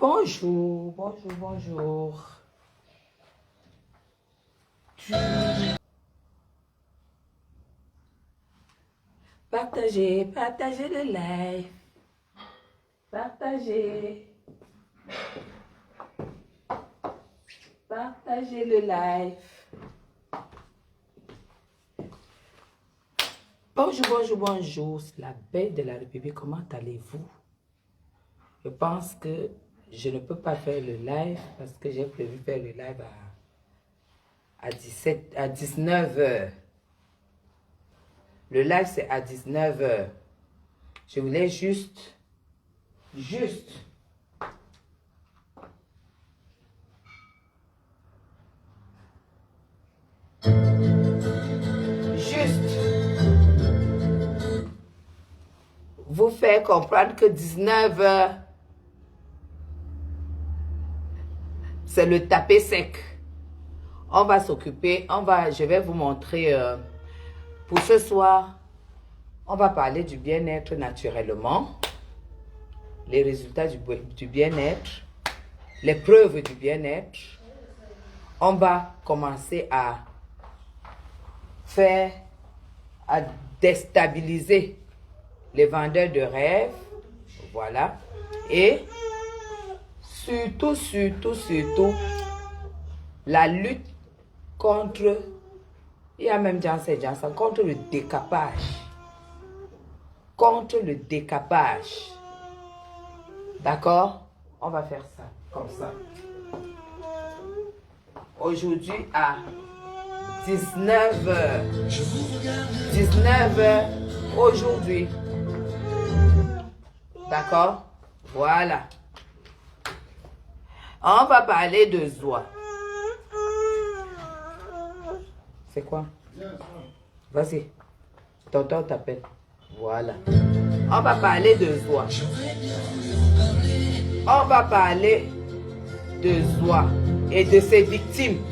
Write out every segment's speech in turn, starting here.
Bonjour, bonjour, bonjour. Partagez, partagez le live. Partagez. Partagez le live. Bonjour, bonjour, bonjour. C'est la belle de la République. Comment allez-vous? Je pense que je ne peux pas faire le live parce que j'ai prévu faire le live à 19 h. Le live, c'est à 19 h. Je voulais juste vous faire comprendre que 19 h, c'est le tapé sec. On va s'occuper, je vais vous montrer, pour ce soir, on va parler du bien-être naturellement, les résultats du bien-être, les preuves du bien-être. On va commencer à déstabiliser les vendeurs de rêves, voilà, et surtout, la lutte contre, il y a même Janssen, contre le décapage. Contre le décapage. D'accord? On va faire ça, comme ça. Aujourd'hui à 19 h. 19 h aujourd'hui. D'accord? Voilà. On va parler de joie. C'est quoi? Vas-y. Tonton t'appelle. Voilà. On va parler de joie. On va parler de joie et de ses victimes.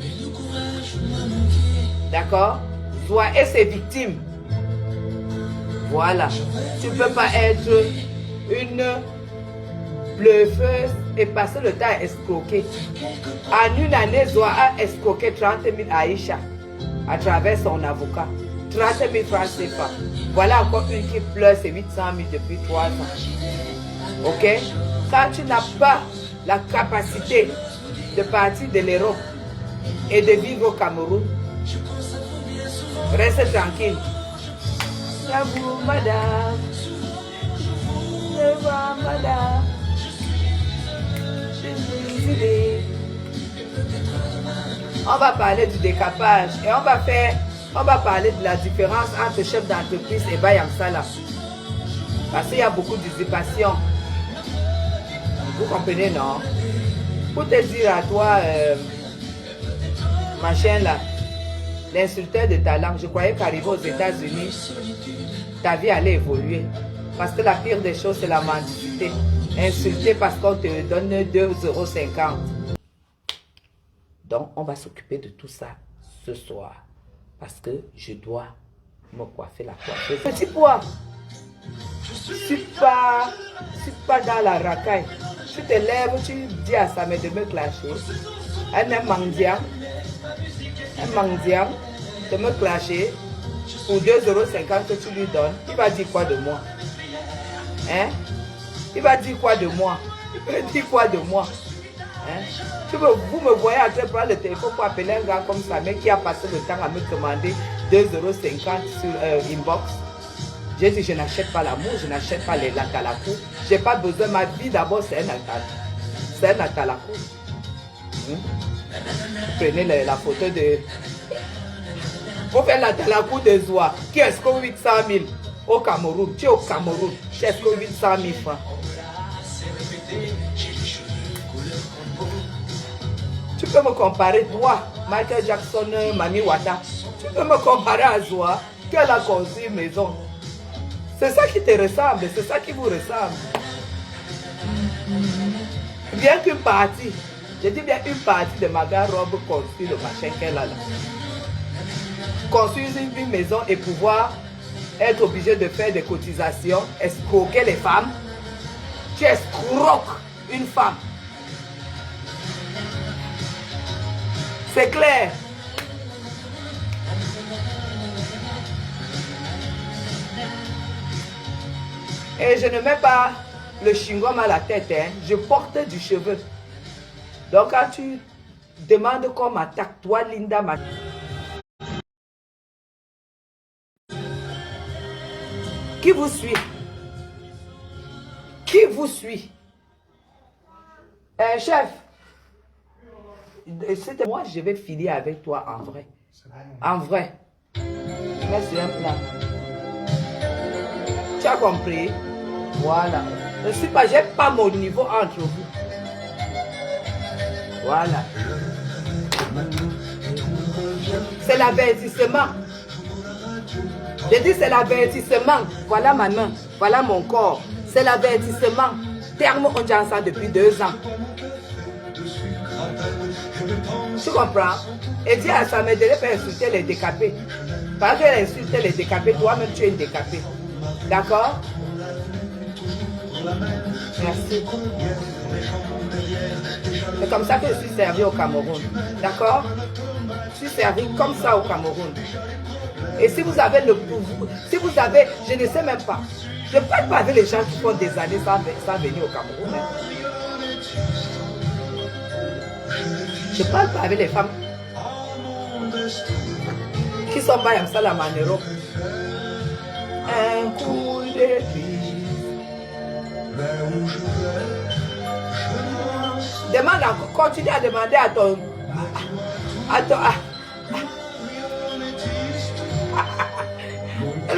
D'accord? Joie et ses victimes. Voilà. Tu ne peux pas être une blufeuse et passer le temps à escroquer. En une année, Joie a escroqué 30 000 Aïcha à travers son avocat. 30 000 francs CFA. Voilà encore une qui pleure, c'est 800 000 depuis 3 ans. Ok? Quand tu n'as pas la capacité de partir de l'Europe et de vivre au Cameroun, reste tranquille. J'avoue, madame. Je vois, madame. On va parler du décapage et on va parler de la différence entre chef d'entreprise et Bayam Salah. Parce qu'il y a beaucoup d'usurpation. Vous comprenez, non? Pour te dire à toi, machin là, l'insulteur de ta langue, je croyais qu'arriver aux États-Unis, ta vie allait évoluer. Parce que la pire des choses, c'est la mendicité. Insulter parce qu'on te donne 2,50 €. Donc, on va s'occuper de tout ça ce soir. Parce que je dois me coiffer la coiffeuse. Petit pois, je ne suis pas dans la racaille. Tu te lèves, tu dis à sa mère de me clasher. Un mendiant de me clasher pour 2,50 € que tu lui donnes. Il va dire quoi de moi? Hein? Il va dire quoi de moi? Il va dire quoi de moi? Hein? Vous me voyez en train de prendre le téléphone pour appeler un gars comme ça, mais qui a passé le temps à me demander 2,50 € sur inbox. J'ai dit, je n'achète pas l'amour, je n'achète pas les latalakou. Je n'ai pas besoin, ma vie d'abord, c'est un latalakou. Prenez la photo de... Pour faire latalakou de Zoa, qui est-ce que 800 000 au Cameroun? Tu es au Cameroun, qui est-ce que 800 000 francs? Tu peux me comparer, toi, Michael Jackson, Mami Wata. Tu peux me comparer à Zoa, qu'elle a construit une maison. C'est ça qui te ressemble, c'est ça qui vous ressemble. Bien qu'une partie, je dis bien une partie de ma garde-robe construit le machin qu'elle a là. Construire une maison et pouvoir être obligé de faire des cotisations, escroquer les femmes. Tu escroques une femme C'est clair. Et je ne mets pas le chewing-gum à la tête, hein. Je porte du cheveu. Donc quand tu demandes qu'on m'attaque, toi Linda m'attaque. Qui vous suit? Qui vous suit? Chef, c'était moi, je vais filer avec toi en vrai. En vrai. Merci un plan. Tu as compris? Voilà. Je suis pas, j'ai pas mon niveau entre vous. Voilà. C'est l'avertissement. Je dis c'est l'avertissement. Voilà ma main. Voilà mon corps. C'est l'avertissement. Terme, on est ensemble depuis 2 ans. Tu comprends? Et dis à sa mère de ne pas insulter les décapés. Parce qu'elle insulte les décapés, toi-même tu es une décapée. D'accord? Merci. C'est comme ça que je suis servi au Cameroun. D'accord? Je suis servi comme ça au Cameroun. Et si vous avez le pouvoir, si vous avez, je ne sais même pas. Je ne parle pas avec les gens qui font des années sans venir au Cameroun. Je ne parle pas avec les femmes qui sont pas comme ça la manero. Un coup de pied. Demande encore, continue à demander à ton